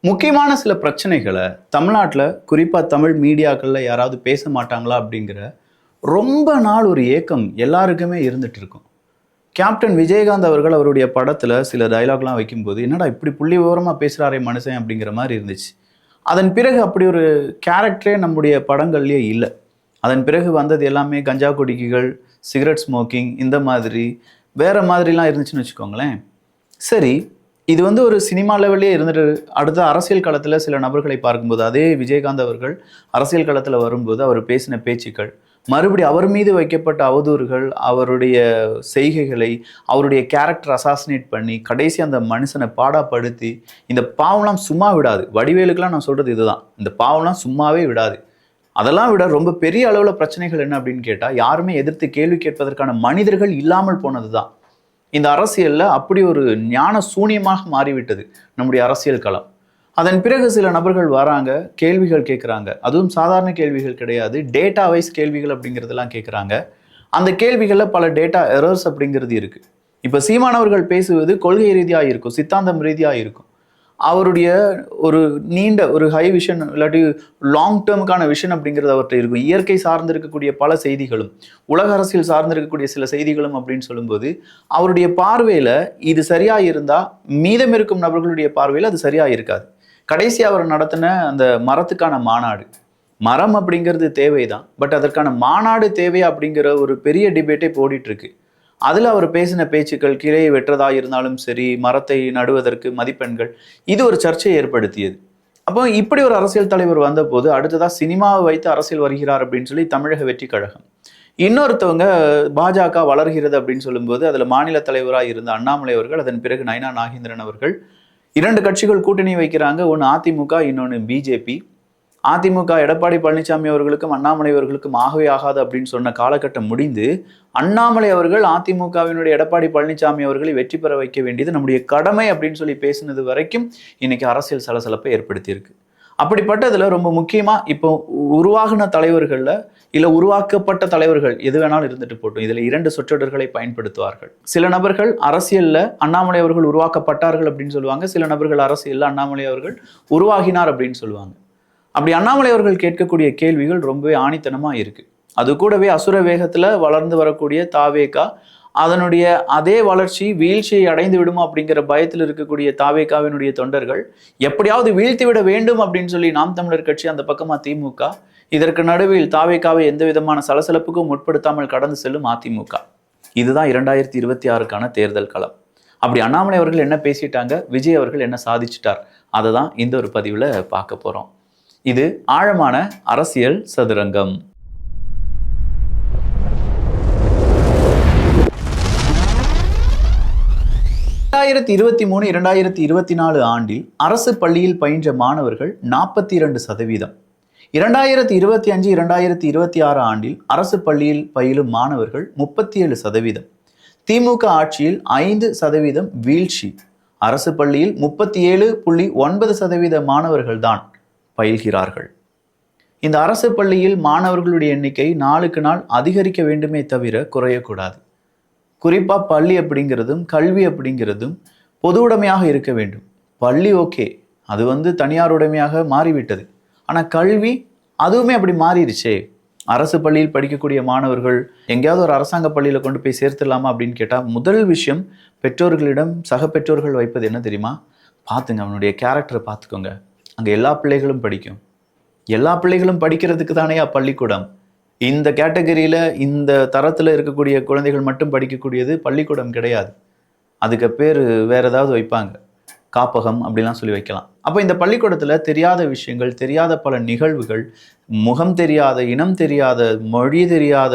முக்கியமான சில பிரச்சனைகளை தமிழ்நாட்டில் குறிப்பாக தமிழ் மீடியாக்களில் யாராவது பேச மாட்டாங்களா அப்படிங்கிற ரொம்ப நாள் ஒரு ஏக்கம் எல்லாருக்குமே இருந்துட்டு இருக்கும். கேப்டன் விஜயகாந்த் அவர்கள் அவருடைய படத்தில் சில டைலாக்லாம் வைக்கும்போது என்னடா இப்படி புள்ளி விவரமாக பேசுகிறாரே மனுஷன் அப்படிங்கிற மாதிரி இருந்துச்சு. அதன் பிறகு அப்படி ஒரு கேரக்டரே நம்முடைய படங்கள்லேயே இல்லை. அதன் பிறகு வந்தது எல்லாமே கஞ்சா குடிக்கிகள், சிகரெட் ஸ்மோக்கிங், இந்த மாதிரி வேறு மாதிரிலாம் இருந்துச்சுன்னு வச்சுக்கோங்களேன். சரி, இது வந்து ஒரு சினிமா லெவல்லே இருந்துட்டு அடுத்த அரசியல் களத்தில் சில நபர்களை பார்க்கும்போது அதே விஜயகாந்த் அவர்கள் அரசியல் களத்தில் வரும்போது அவர் பேசின பேச்சுக்கள், மறுபடியும் அவர் மீது வைக்கப்பட்ட அவதூறுகள், அவருடைய செய்கைகளை, அவருடைய கேரக்டர் அசாசினேட் பண்ணி கடைசி அந்த மனுஷனை பாடாப்படுத்தி, இந்த பாவம்லாம் சும்மா விடாது. வடிவேலுக்கெல்லாம் நான் சொல்கிறது இதுதான், இந்த பாவம்லாம் சும்மாவே விடாது. அதெல்லாம் விட ரொம்ப பெரிய அளவில் பிரச்சனைகள் என்ன அப்படின்னு கேட்டால், யாருமே எதிர்த்து கேள்வி கேட்பதற்கான மனிதர்கள் இல்லாமல் போனது தான். இந்த அரசியலில் அப்படி ஒரு ஞான சூனியமாக மாறிவிட்டது நம்முடைய அரசியல் களம். அதன் பிறகு சில நபர்கள் வராங்க, கேள்விகள் கேட்குறாங்க. அதுவும் சாதாரண கேள்விகள் கிடையாது, டேட்டா வைஸ் கேள்விகள் அப்படிங்கிறதெல்லாம் கேட்குறாங்க. அந்த கேள்விகளில் பல டேட்டா எரர்ஸ் அப்படிங்கிறது இருக்குது. இப்போ சீமானவர்கள் பேசுவது கொள்கை ரீதியாக இருக்கும், சித்தாந்தம் ரீதியாக இருக்கும். அவருடைய ஒரு நீண்ட ஒரு ஹை விஷன் இல்லாட்டி லாங் டேர்முக்கான விஷன் அப்படிங்கிறது அவர்கிட்ட இருக்கும். இயற்கை சார்ந்து இருக்கக்கூடிய பல செய்திகளும், உலக அரசியல் சார்ந்து இருக்கக்கூடிய சில செய்திகளும் அப்படின்னு சொல்லும்போது அவருடைய பார்வையில் இது சரியாக இருந்தால் மீதம் இருக்கும் நபர்களுடைய பார்வையில் அது சரியாக இருக்காது. கடைசி அவர் நடத்தின அந்த மரத்துக்கான மாநாடு, மரம் அப்படிங்கிறது தேவைதான், பட் அதற்கான மாநாடு தேவை அப்படிங்கிற ஒரு பெரிய டிபேட்டே போடிட்டு இருக்கு. அதில் அவர் பேசின பேச்சுக்கள், கிளையை வெற்றதாக இருந்தாலும் சரி, மரத்தை நடுவதற்கு மதிப்பெண்கள், இது ஒரு சர்ச்சையை ஏற்படுத்தியது. அப்போ இப்படி ஒரு அரசியல் தலைவர் வந்தபோது அடுத்ததாக சினிமாவை வைத்து அரசியல் வருகிறார் அப்படின்னு சொல்லி தமிழக வெற்றி கழகம், இன்னொருத்தவங்க பாஜக வளர்கிறது அப்படின்னு சொல்லும்போது அதில் மாநில தலைவராக இருந்த அண்ணாமலை அவர்கள், அதன் பிறகு நயனா நாகேந்திரன் அவர்கள், 2 கட்சிகள் கூட்டணி வைக்கிறாங்க. ஒன்று அதிமுக, இன்னொன்று பிஜேபி. அதிமுக எடப்பாடி பழனிசாமி அவர்களுக்கும் அண்ணாமலை அவர்களுக்கும் ஆகவே ஆகாது அப்படின்னு சொன்ன காலகட்டம் முடிந்து, அண்ணாமலை அவர்கள் அதிமுகவினுடைய எடப்பாடி பழனிசாமி அவர்களை வெற்றி பெற வைக்க வேண்டியது நம்முடைய கடமை அப்படின்னு சொல்லி பேசினது வரைக்கும் இன்னைக்கு அரசியல் சலசலப்பை ஏற்படுத்தியிருக்கு. அப்படிப்பட்டதில் ரொம்ப முக்கியமாக இப்போ உருவாகின தலைவர்களில் இல்லை உருவாக்கப்பட்ட தலைவர்கள் எது வேணாலும் இருந்துட்டு போட்டோம், இதில் 2 சொற்றொடர்களை பயன்படுத்துவார்கள். சில நபர்கள் அரசியலில் அண்ணாமலை அவர்கள் உருவாக்கப்பட்டார்கள் அப்படின்னு சொல்லுவாங்க, சில நபர்கள் அரசியலில் அண்ணாமலை அவர்கள் உருவாகினார் அப்படின்னு சொல்லுவாங்க. அப்படி அண்ணாமலை அவர்கள் கேட்கக்கூடிய கேள்விகள் ரொம்பவே ஆணித்தனமாக இருக்குது. அது கூடவே அசுர வேகத்தில் வளர்ந்து வரக்கூடிய தாவேகா, அதனுடைய அதே வளர்ச்சி வீழ்ச்சியை அடைந்து விடுமா அப்படிங்கிற பயத்தில் இருக்கக்கூடிய தாவேகாவினுடைய தொண்டர்கள் எப்படியாவது வீழ்த்தி விட வேண்டும் அப்படின்னு சொல்லி நாம் தமிழர் கட்சி, அந்த பக்கமாக திமுக, இதற்கு நடுவில் தாவேகாவை எந்த விதமான சலசலப்புக்கும் உட்படுத்தாமல் கடந்து செல்லும் அதிமுக. இதுதான் 2026க்கான தேர்தல் களம். அப்படி அண்ணாமலை அவர்கள் என்ன பேசிட்டாங்க, விஜய் அவர்கள் என்ன சாதிச்சிட்டார், அதை தான் இந்த ஒரு பதிவில் பார்க்க போகிறோம். இது ஆழமான அரசியல் சதுரங்கம். ரெண்டாயிரத்தி 2023-2024 ஆண்டில் அரசு பள்ளியில் பயின்ற மாணவர்கள் 42%. 2025-2026 ஆண்டில் அரசு பள்ளியில் பயிலும் மாணவர்கள் 37%. திமுக ஆட்சியில் 5% வீழ்ச்சி. அரசு பள்ளியில் 37.9% மாணவர்கள் தான் பயில்கிறார்கள். இந்த அரசு பள்ளியில் மாணவர்களுடைய எண்ணிக்கை நாளுக்கு நாள் அதிகரிக்க வேண்டுமே தவிர குறையக்கூடாது. குறிப்பாக பள்ளி அப்படிங்கிறதும் கல்வி அப்படிங்கிறதும் பொது உடைமையாக இருக்க வேண்டும். பள்ளி ஓகே, அது வந்து தனியார் உடைமையாக மாறிவிட்டது. ஆனால் கல்வி அதுவுமே அப்படி மாறிடுச்சே. அரசு பள்ளியில் படிக்கக்கூடிய மாணவர்கள் எங்கேயாவது ஒரு அரசாங்க பள்ளியில் கொண்டு போய் சேர்த்துடலாமா அப்படின்னு கேட்டால் முதல் விஷயம் பெற்றோர்களிடம் சக பெற்றோர்கள் வைப்பது என்ன தெரியுமா? பார்த்துங்க, அவனுடைய கேரக்டரை பார்த்துக்கோங்க, அங்கே எல்லா பிள்ளைகளும் படிக்கும். எல்லா பிள்ளைகளும் படிக்கிறதுக்கு தானே பள்ளிக்கூடம். இந்த கேட்டகரியில் இந்த தரத்தில் இருக்கக்கூடிய குழந்தைகள் மட்டும் படிக்கக்கூடியது பள்ளிக்கூடம் கிடையாது. அதுக்கு பேர் வேறு ஏதாவது வைப்பாங்க, காப்பகம் அப்படிலாம் சொல்லி வைக்கலாம். அப்போ இந்த பள்ளிக்கூடத்தில் தெரியாத விஷயங்கள், தெரியாத பல நிகழ்வுகள், முகம் தெரியாத, இனம் தெரியாத, மொழி தெரியாத,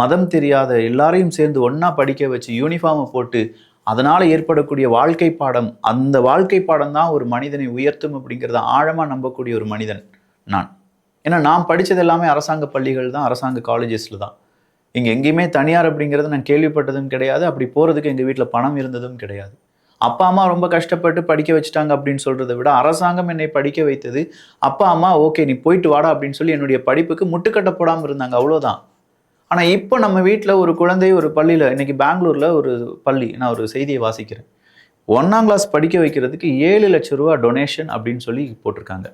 மதம் தெரியாத எல்லாரையும் சேர்ந்து ஒன்றா படிக்க வச்சு யூனிஃபார்மை போட்டு அதனால் ஏற்படக்கூடிய வாழ்க்கை பாடம், அந்த வாழ்க்கை பாடம் தான் ஒரு மனிதனை உயர்த்தும் அப்படிங்கிறத ஆழமாக நம்பக்கூடிய ஒரு மனிதன் நான். ஏன்னா நான் படித்தது எல்லாமே அரசாங்க பள்ளிகள் தான், அரசாங்க காலேஜஸில் தான். இங்கே எங்கேயுமே தனியார் அப்படிங்கிறத நான் கேள்விப்பட்டதும் கிடையாது. அப்படி போகிறதுக்கு எங்கள் வீட்டில் பணம் இருந்ததும் கிடையாது. அப்பா அம்மா ரொம்ப கஷ்டப்பட்டு படிக்க வச்சுட்டாங்க அப்படின்னு சொல்கிறத விட அரசாங்கம் என்னை படிக்க வைத்தது. அப்பா அம்மா ஓகே நீ போயிட்டு வாடா அப்படின்னு சொல்லி என்னுடைய படிப்புக்கு முட்டுக்கட்ட போடாமல் இருந்தாங்க, அவ்வளோதான். ஆனால் இப்போ நம்ம வீட்டில் ஒரு குழந்தை ஒரு பள்ளியில், இன்றைக்கி பெங்களூரில் ஒரு பள்ளி, நான் ஒரு செய்தியை வாசிக்கிறேன். 1ஆம் கிளாஸ் படிக்க வைக்கிறதுக்கு 7 லட்சம் ரூபா டொனேஷன் அப்படின்னு சொல்லி போட்டிருக்காங்க.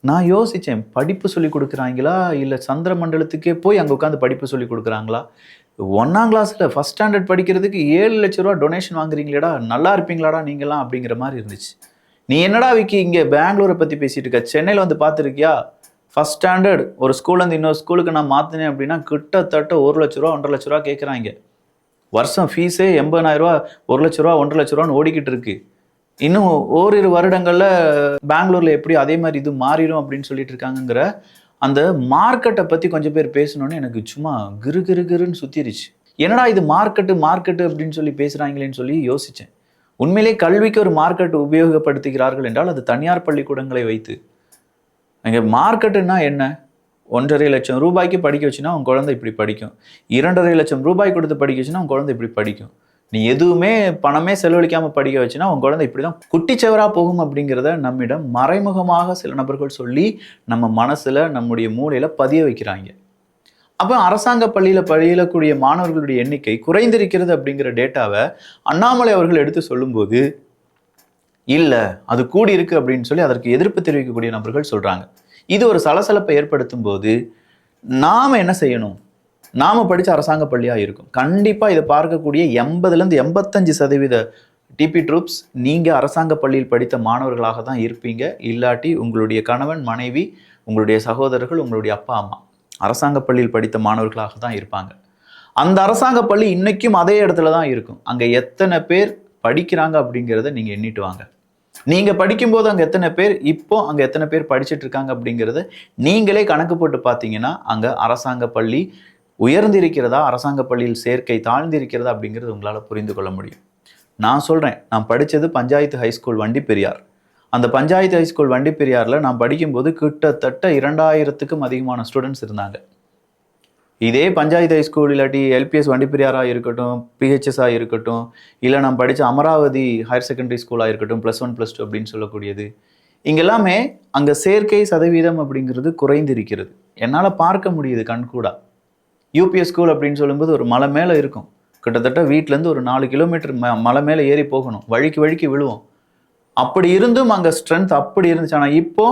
நான் யோசித்தேன், படிப்பு சொல்லி கொடுக்குறாங்களா இல்லை சந்திர மண்டலத்துக்கே போய் அங்கே உட்காந்து படிப்பு சொல்லி கொடுக்குறாங்களா? 1ஆம் கிளாஸில் ஃபஸ்ட் ஸ்டாண்டர்ட் படிக்கிறதுக்கு 7 லட்ச ரூபா டொனேஷன் வாங்குறீங்களேடா, நல்லா இருப்பீங்களாடா நீங்களாம் அப்படிங்கிற மாதிரி இருந்துச்சு. நீ என்னடா விக்கி இங்கே பெங்களூரை பற்றி பேசிகிட்டு இருக்க, சென்னையில் வந்து பார்த்துருக்கியா? ஃபஸ்ட் ஸ்டாண்டர்ட் ஒரு ஸ்கூல்லேருந்து இன்னொரு ஸ்கூலுக்கு நான் மாற்றினேன் அப்படின்னா கிட்டத்தட்ட 1 லட்ச ரூபா 1.5 லட்ச ரூபா கேட்குறாங்க. வருஷம் ஃபீஸே 80,000 ரூபா, 1 லட்ச ரூபா 1.5 லட்ச ரூபான்னு ஓடிக்கிட்டு இருக்கு. இன்னும் ஓரிரு வருடங்களில் பெங்களூரில் எப்படி அதே மாதிரி இது மாறிடும் அப்படின்னு சொல்லிட்டு இருக்காங்கங்கிற அந்த மார்க்கெட்டை பற்றி கொஞ்சம் பேர் பேசணுன்னு எனக்கு சும்மா கிரு கிரு கிருன்னு சுற்றிருச்சு. என்னடா இது மார்க்கெட்டு அப்படின்னு சொல்லி பேசுகிறாங்களேன்னு சொல்லி யோசித்தேன். உண்மையிலே கல்விக்கு ஒரு மார்க்கெட் உபயோகப்படுத்துகிறார்கள் என்றால் அது தனியார் பள்ளிக்கூடங்களை வைத்து. அங்கே மார்க்கெட்டுன்னா என்ன? 1.5 லட்சம் ரூபாய்க்கு படிக்க வச்சுன்னா உன் குழந்தை இப்படி படிக்கும், 2.5 லட்சம் ரூபாய் கொடுத்து படிக்க வச்சுன்னா உன் குழந்தை இப்படி படிக்கும், நீ எதுவுமே பணமே செலவழிக்காமல் படிக்க வச்சுன்னா உன் குழந்தை இப்படி தான் குட்டிச்சவராக போகும் அப்படிங்கிறத நம்மிடம் மறைமுகமாக சில நபர்கள் சொல்லி நம்ம மனசில் நம்முடைய மூளையில் பதிய வைக்கிறாங்க. அப்போ அரசாங்க பள்ளியில் பயிலக்கூடிய மாணவர்களுடைய எண்ணிக்கை குறைந்திருக்கிறது அப்படிங்கிற டேட்டாவை அண்ணாமலை அவர்கள் எடுத்து சொல்லும்போது இல்லை அது கூடி இருக்கு அப்படின்னு சொல்லி அதற்கு எதிர்ப்பு தெரிவிக்கக்கூடிய நபர்கள் சொல்கிறாங்க. இது ஒரு சலசலப்பை ஏற்படுத்தும் போது நாம் என்ன செய்யணும்? நாம் படித்த அரசாங்க பள்ளியாக இருக்கும். கண்டிப்பாக இதை பார்க்கக்கூடிய 80லேருந்து 85% டிபி ட்ரூப்ஸ் நீங்கள் அரசாங்க பள்ளியில் படித்த மாணவர்களாக தான் இருப்பீங்க. இல்லாட்டி உங்களுடைய கணவன், மனைவி, உங்களுடைய சகோதரர்கள், உங்களுடைய அப்பா அம்மா அரசாங்க பள்ளியில் படித்த மாணவர்களாக தான் இருப்பாங்க. அந்த அரசாங்க பள்ளி இன்னைக்கும் அதே இடத்துல தான் இருக்கும். அங்கே எத்தனை பேர் படிக்கிறாங்க அப்படிங்கிறத நீங்கள் எண்ணிட்டு வாங்க. நீங்கள் படிக்கும்போது அங்கே எத்தனை பேர், இப்போ அங்கே எத்தனை பேர் படிச்சுட்டு இருக்காங்க அப்படிங்கிறத நீங்களே கணக்கு போட்டு பார்த்தீங்கன்னா அங்கே அரசாங்க பள்ளி உயர்ந்திருக்கிறதா, அரசாங்க பள்ளியில் சேர்க்கை தாழ்ந்திருக்கிறதா அப்படிங்கிறது உங்களால் புரிந்து கொள்ள முடியும். நான் சொல்கிறேன், நான் படித்தது பஞ்சாயத்து ஹைஸ்கூல் வண்டிப்பெரியார். அந்த பஞ்சாயத்து ஹைஸ்கூல் வண்டிப்பெரியாரில் நான் படிக்கும்போது கிட்டத்தட்ட 2000க்கும் அதிகமான ஸ்டூடெண்ட்ஸ் இருந்தாங்க. இதே பஞ்சாயத்து ஹைஸ்கூல் இல்லாட்டி எல்பிஎஸ் வண்டிப்பெரியாராக இருக்கட்டும், பிஹெச்எஸ்ஸாக இருக்கட்டும், இல்லை நான் படித்த அமராவதி ஹையர் செகண்டரி ஸ்கூலாக இருக்கட்டும், +1 +2 அப்படின்னு சொல்லக்கூடியது, இங்கெல்லாமே அங்கே சேர்க்கை சதவீதம் அப்படிங்கிறது குறைந்திருக்கிறது. என்னால் பார்க்க முடியுது கண்கூடா. யூபிஎஸ் ஸ்கூல் அப்படின்னு சொல்லும்போது ஒரு மலை மேலே இருக்கும். கிட்டத்தட்ட வீட்டிலேருந்து ஒரு 4 கிலோமீட்டர் மலை மேலே ஏறி போகணும், வழிக்கு விழுவோம். அப்படி இருந்தும் அங்கே ஸ்ட்ரென்த் அப்படி இருந்துச்சு. ஆனால் இப்போ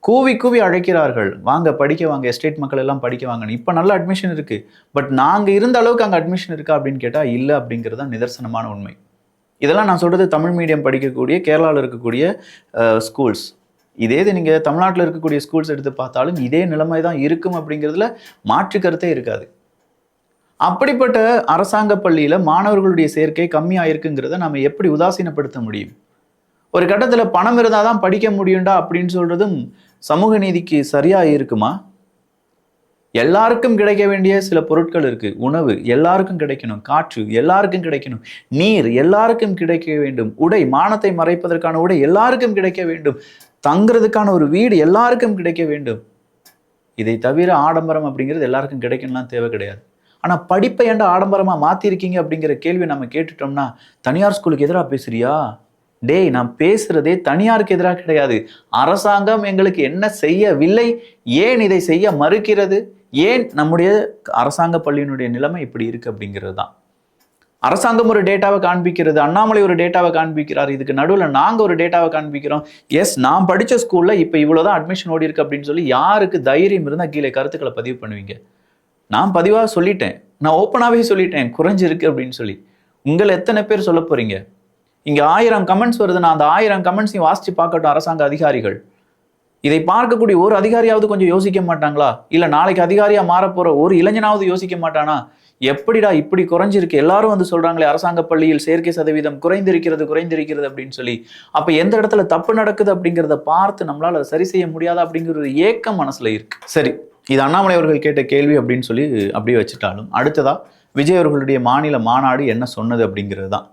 கூவி அழைக்கிறார்கள், வாங்க படிக்க வாங்க, எஸ்டேட் மக்கள் எல்லாம் படிக்க வாங்கன்னு. இப்போ நல்ல அட்மிஷன் இருக்குது. பட் நாங்கள் இருந்த அளவுக்கு அங்கே அட்மிஷன் இருக்கா அப்படின்னு கேட்டால் இல்லை அப்படிங்கிறது தான் நிதர்சனமான உண்மை. இதெல்லாம் நான் சொல்கிறது தமிழ் மீடியம் படிக்கக்கூடிய கேரளாவில் இருக்கக்கூடிய ஸ்கூல்ஸ். இதே இது நீங்கள் தமிழ்நாட்டில் இருக்கக்கூடிய ஸ்கூல்ஸ் எடுத்து பார்த்தாலும் இதே நிலைமை தான் இருக்கும் அப்படிங்கிறதுல மாற்று கருத்தே இருக்காது. அப்படிப்பட்ட அரசாங்க பள்ளியில் மாணவர்களுடைய சேர்க்கை கம்மியாக இருக்குங்கிறத நம்ம எப்படி உதாசீனப்படுத்த முடியும்? ஒரு கட்டத்தில் பணம் இருந்தால் தான் படிக்க முடியும்டா அப்படின்னு சொல்கிறதும் சமூக நீதிக்கு சரியாக இருக்குமா? எல்லாருக்கும் கிடைக்க வேண்டிய சில பொருட்கள் இருக்குது. உணவு எல்லாருக்கும் கிடைக்கணும், காற்று எல்லாருக்கும் கிடைக்கணும், நீர் எல்லாருக்கும் கிடைக்க வேண்டும், உடை மானத்தை மறைப்பதற்கான உடை எல்லாருக்கும் கிடைக்க வேண்டும், தங்குறதுக்கான ஒரு வீடு எல்லாருக்கும் கிடைக்க வேண்டும். இதை தவிர ஆடம்பரம் அப்படிங்கிறது எல்லாருக்கும் கிடைக்கணும்லாம் தேவை கிடையாது. ஆனால் படிப்பை ஏன்டா ஆடம்பரமாக மாற்றிருக்கீங்க அப்படிங்கிற கேள்வி நம்ம கேட்டுட்டோம்னா, தனியார் ஸ்கூலுக்கு எதிராக பேசுறியா? டேய், நான் பேசுறதே தனியாருக்கு எதிராக கிடையாது. அரசாங்கம் எங்களுக்கு என்ன செய்யவில்லை, ஏன் இதை செய்ய மறுக்கிறது, ஏன் நம்முடைய அரசாங்க பள்ளியினுடைய நிலைமை இப்படி இருக்கு அப்படிங்கிறது தான். அரசாங்கம் ஒரு டேட்டாவை காண்பிக்கிறது, அண்ணாமலை ஒரு டேட்டாவை காண்பிக்கிறார், இதுக்கு நடுவில் நாங்கள் ஒரு டேட்டாவை காண்பிக்கிறோம். எஸ், நான் படித்த ஸ்கூலில் இப்போ இவ்வளோதான் அட்மிஷன் ஓடி இருக்கு அப்படின்னு சொல்லி யாருக்கு தைரியம் இருந்தால் கீழே கருத்துக்களை பதிவு பண்ணுவீங்க? நான் பதிவாக சொல்லிட்டேன், நான் ஓப்பனாகவே சொல்லிட்டேன் குறைஞ்சிருக்கு அப்படின்னு சொல்லி. உங்களை எத்தனை பேர் சொல்ல போறீங்க? இங்கே 1000 கமெண்ட்ஸ் வருது, நான் அந்த 1000 கமெண்ட்ஸையும் வாசித்து பார்க்கட்டும் அரசாங்க அதிகாரிகள். இதை பார்க்கக்கூடிய ஒரு அதிகாரியாவது கொஞ்சம் யோசிக்க மாட்டாங்களா? இல்லை நாளைக்கு அதிகாரியாக மாறப்போகிற ஒரு இளைஞனாவது யோசிக்க மாட்டானா? எப்படிடா இப்படி குறைஞ்சிருக்கு, எல்லாரும் வந்து சொல்கிறாங்களே அரசாங்க பள்ளியில் சேர்க்கை சதவீதம் குறைந்திருக்கிறது அப்படின்னு சொல்லி. அப்போ எந்த இடத்துல தப்பு நடக்குது அப்படிங்கிறத பார்த்து நம்மளால் அதை சரி செய்ய முடியாதா அப்படிங்கிற ஒரு ஏக்கம் மனசில் இருக்கு. சரி, இது அண்ணாமலை அவர்கள் கேட்ட கேள்வி அப்படின்னு சொல்லி அப்படியே வச்சுட்டாலும், அடுத்ததாக விஜய் அவர்களுடைய மாநில மாநாடு என்ன சொன்னது அப்படிங்கிறது தான்.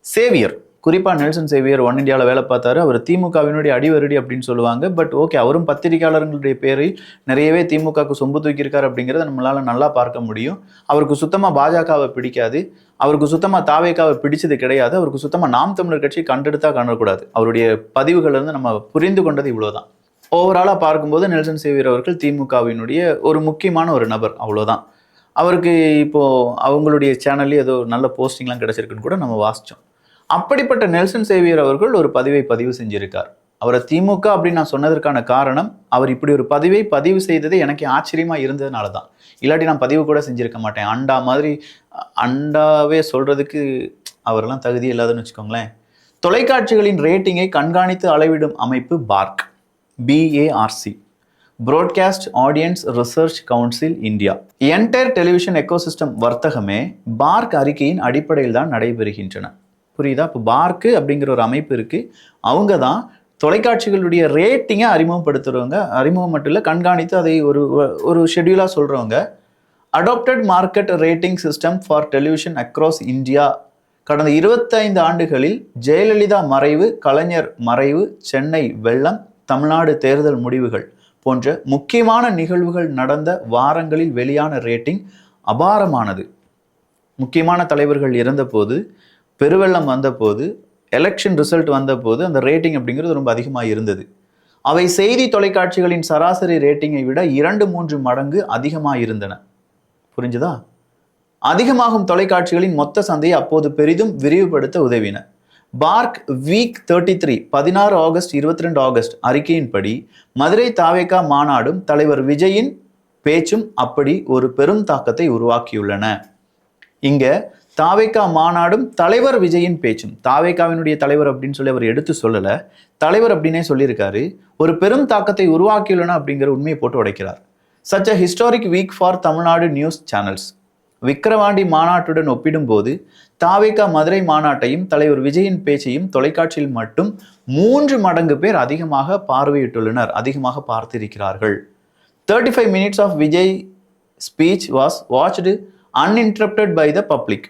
சேவியர், குறிப்பாக நெல்சன் சேவியர் ஒன் இந்தியாவில் வேலை பார்த்தாரு. அவர் திமுகவினுடைய அடிவருடி அப்படின்னு சொல்லுவாங்க. பட் ஓகே, அவரும் பத்திரிகையாளர்களுடைய பேரை நிறையவே திமுகவுக்கு சொம்பு தூக்கியிருக்காரு அப்படிங்கிறத நம்மளால் நல்லா பார்க்க முடியும். அவருக்கு சுத்தமாக பாஜகவை பிடிக்காது, அவருக்கு சுத்தமாக தாவேக்காவை பிடிச்சது கிடையாது, அவருக்கு சுத்தமாக நாம் தமிழர் கட்சி கண்டெடுத்தா காணக்கூடாது. அவருடைய பதிவுகள் இருந்து நம்ம புரிந்து கொண்டது இவ்வளோதான். ஓவராலாக பார்க்கும்போது நெல்சன் சேவியர் அவர்கள் திமுகவினுடைய ஒரு முக்கியமான ஒரு நபர், அவ்வளோதான். அவருக்கு இப்போது அவங்களுடைய சேனல்லே ஏதோ நல்ல போஸ்டிங்லாம் கிடச்சிருக்குன்னு கூட நம்ம வாசித்தோம். அப்படிப்பட்ட நெல்சன் சேவியர் அவர்கள் ஒரு பதிவை பதிவு செஞ்சிருக்கார். அவரை திமுக அப்படின்னு நான் சொன்னதற்கான காரணம், அவர் இப்படி ஒரு பதிவை பதிவு செய்தது எனக்கு ஆச்சரியமா இருந்ததுனால தான். இல்லாட்டி நான் பதிவு கூட செஞ்சிருக்க மாட்டேன். அண்டா மாதிரி அண்டாவே சொல்றதுக்கு அவரெல்லாம் தகுதி இல்லாதன்னு வச்சுக்கோங்களேன். தொலைக்காட்சிகளின் ரேட்டிங்கை கண்காணித்து அளவிடும் அமைப்பு park, BARC, broadcast audience research council India. Entire television ecosystem வர்த்தகமே park அறிக்கையின் அடிப்படையில் தான் நடைபெறுகின்றன. புரியுதா? இப்போ பார்க்கு அப்படிங்கிற ஒரு அமைப்பு இருக்கு. அவங்க தான் தொலைக்காட்சிகளுடைய ரேட்டிங்கை அறிமுகப்படுத்துறவங்க. அறிமுகம் மட்டும் இல்லை, கண்காணித்து அதை ஒரு ஷெட்யூலாக சொல்றவங்க. Adapted market rating system for television across India. கடந்த 25 ஆண்டுகளில் ஜெயலலிதா மறைவு, கலைஞர் மறைவு, சென்னை வெள்ளம், தமிழ்நாடு தேர்தல் முடிவுகள் போன்ற முக்கியமான நிகழ்வுகள் நடந்த வாரங்களில் வெளியான ரேட்டிங் அபாரமானது. முக்கியமான தலைவர்கள் இறந்தபோது, பெருவெள்ளம் வந்தபோது, எலெக்ஷன் ரிசல்ட் வந்தபோது அந்த ரேட்டிங் அப்படிங்கிறது ரொம்ப அதிகமாக இருந்தது. அவை செய்தி தொலைக்காட்சிகளின் சராசரி ரேட்டிங்கை விட 2-3 மடங்கு அதிகமாக இருந்தன. புரிஞ்சுதா? அதிகமாகும் தொலைக்காட்சிகளின் மொத்த சந்தையை அப்போது பெரிதும் விரிவுபடுத்த உதவின. பார்க் வீக் 33 16 ஆகஸ்ட் 22 ஆகஸ்ட் அறிக்கையின்படி மதுரை தாவேகா மாநாடும் தலைவர் விஜயின் பேச்சும் அப்படி ஒரு பெரும் தாக்கத்தை உருவாக்கியுள்ளன. இங்க தாவேகா மாநாடும் தலைவர் விஜயின் பேச்சும், தாவேகாவினுடைய தலைவர் அப்படின்னு சொல்லி அவர் எடுத்து சொல்லல, தலைவர் அப்படின்னே சொல்லியிருக்காரு, ஒரு பெரும் தாக்கத்தை உருவாக்கியுள்ளன அப்படிங்கிற உண்மையை போட்டு உடைக்கிறார். Such a historic week for Tamil Nadu news channels. Vikravandi மாநாட்டுடன் ஒப்பிடும்போது தாவேகா மதுரை மாநாட்டையும் தலைவர் விஜயின் பேச்சையும் தொலைக்காட்சியில் மட்டும் 3 மடங்கு பேர் அதிகமாக பார்வையிட்டுள்ளனர், அதிகமாக பார்த்திருக்கிறார்கள். 35 minutes of Vijay speech was watched uninterrupted by the public,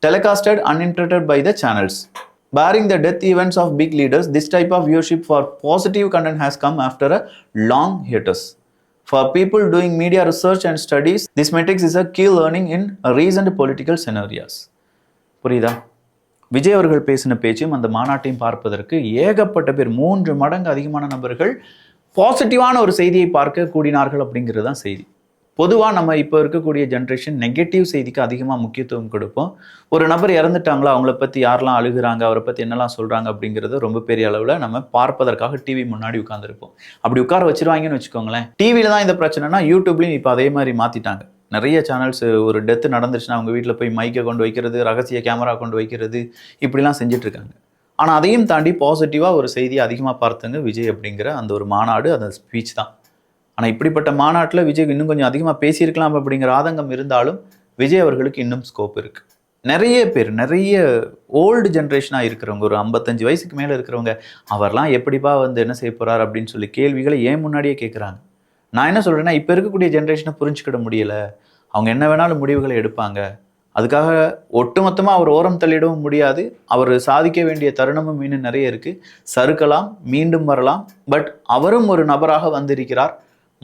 telecasted uninterrupted by the channels. Barring the death events of big leaders, this type of viewership for positive content has come after a long hiatus. For people doing media research and studies, this metrics is a key learning in recent political scenarios. புரியுதா? விஜய் அவர்கள் பேசின பேச்சும் அந்த மாநாட்டையும் பார்ப்பதற்கு ஏகப்பட்ட பேர், 3 மடங்கு அதிகமான நபர்கள் பாசிட்டிவான ஒரு செய்தியை பார்க்க கூடினார்கள் அப்படிங்கிறது தான் செய்தி. பொதுவாக நம்ம இப்போ இருக்கக்கூடிய ஜென்ரேஷன் நெகட்டிவ் செய்திக்கு அதிகமாக முக்கியத்துவம் கொடுப்போம். ஒரு நபர் இறந்துட்டாங்களா, அவங்கள பற்றி யாரெல்லாம் அழுகிறாங்க, அவரை பற்றி என்னெல்லாம் சொல்கிறாங்க அப்படிங்கிறத ரொம்ப பெரிய அளவில் நம்ம பார்ப்பதற்காக டிவி முன்னாடி உட்காந்துருப்போம். அப்படி உட்கார வச்சிருவாங்கன்னு வச்சுக்கோங்களேன். டிவியில் தான் இந்த பிரச்சனைனா யூடியூப்லையும் இப்போ அதே மாதிரி மாற்றிட்டாங்க. நிறைய சேனல்ஸ் ஒரு டெத்து நடந்துச்சுன்னா அவங்க வீட்டில் போய் மைக்கை கொண்டு வைக்கிறது, ரகசிய கேமரா கொண்டு வைக்கிறது, இப்படிலாம் செஞ்சுட்டு இருக்காங்க. ஆனால் அதையும் தாண்டி பாசிட்டிவாக ஒரு செய்தியை அதிகமாக பார்த்தங்க விஜய் அப்படிங்கிற அந்த ஒரு மாநாடு, அந்த ஸ்பீச் தான். ஆனால் இப்படிப்பட்ட மாநாட்டில் விஜய் இன்னும் கொஞ்சம் அதிகமாக பேசியிருக்கலாம் அப்படிங்கிற ஆதங்கம் இருந்தாலும் விஜய் அவர்களுக்கு இன்னும் ஸ்கோப் இருக்குது. நிறைய பேர், நிறைய ஓல்டு ஜென்ரேஷனாக இருக்கிறவங்க, ஒரு 55 வயசுக்கு மேலே இருக்கிறவங்க, அவர்லாம் எப்படிப்பா என்ன செய்ய போகிறார் அப்படின்னு சொல்லி கேள்விகளை ஏன் முன்னாடியே கேட்குறாங்க. நான் என்ன சொல்கிறேன்னா, இப்போ இருக்கக்கூடிய ஜென்ரேஷனை புரிஞ்சுக்கிட முடியலை. அவங்க என்ன வேணாலும் முடிவுகளை எடுப்பாங்க. அதுக்காக ஒட்டுமொத்தமாக அவர் ஓரம் தள்ளிடவும் முடியாது. அவர் சாதிக்க வேண்டிய தருணமும் இன்னும் நிறைய இருக்குது. சறுக்கலாம், மீண்டும் வரலாம். பட் அவரும் ஒரு நபராக வந்திருக்கிறார்.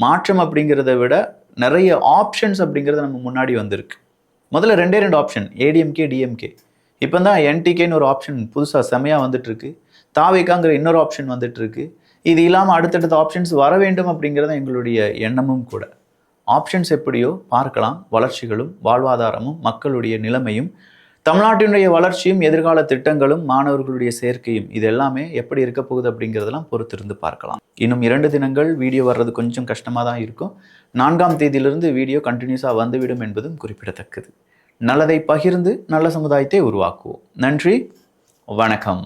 மாற்றம் அப்படிங்கிறத விட நிறைய ஆப்ஷன்ஸ் அப்படிங்கிறது நம்ம முன்னாடி வந்திருக்கு. முதல்ல 2 ஆப்ஷன், ஏடிஎம்கே, டிஎம்கே. இப்போ தான் என்டிகேன்னு ஒரு ஆப்ஷன் புதுசாக செமையாக வந்துட்டுருக்கு. தாவேகாங்கிற இன்னொரு ஆப்ஷன் வந்துட்டுருக்கு. இது இல்லாமல் அடுத்தடுத்த ஆப்ஷன்ஸ் வர வேண்டும் அப்படிங்கிறத எங்களுடைய எண்ணமும் கூட. ஆப்ஷன்ஸ் எப்படியோ பார்க்கலாம். வளர்ச்சிகளும் வாழ்வாதாரமும் மக்களுடைய நிலைமையும் தமிழ்நாட்டினுடைய வளர்ச்சியும் எதிர்கால திட்டங்களும் மாணவர்களுடைய சேர்க்கையும் இது எல்லாமே எப்படி இருக்க போகுது அப்படிங்கிறதெல்லாம் பொறுத்திருந்து பார்க்கலாம். இன்னும் 2 தினங்கள் வீடியோ வர்றது கொஞ்சம் கஷ்டமாக தான் இருக்கும். 4ஆம் தேதியிலிருந்து வீடியோ கண்டினியூஸாக வந்துவிடும் என்பதும் குறிப்பிடத்தக்கது. நல்லதை பகிர்ந்து நல்ல சமுதாயத்தை உருவாக்குவோம். நன்றி, வணக்கம்.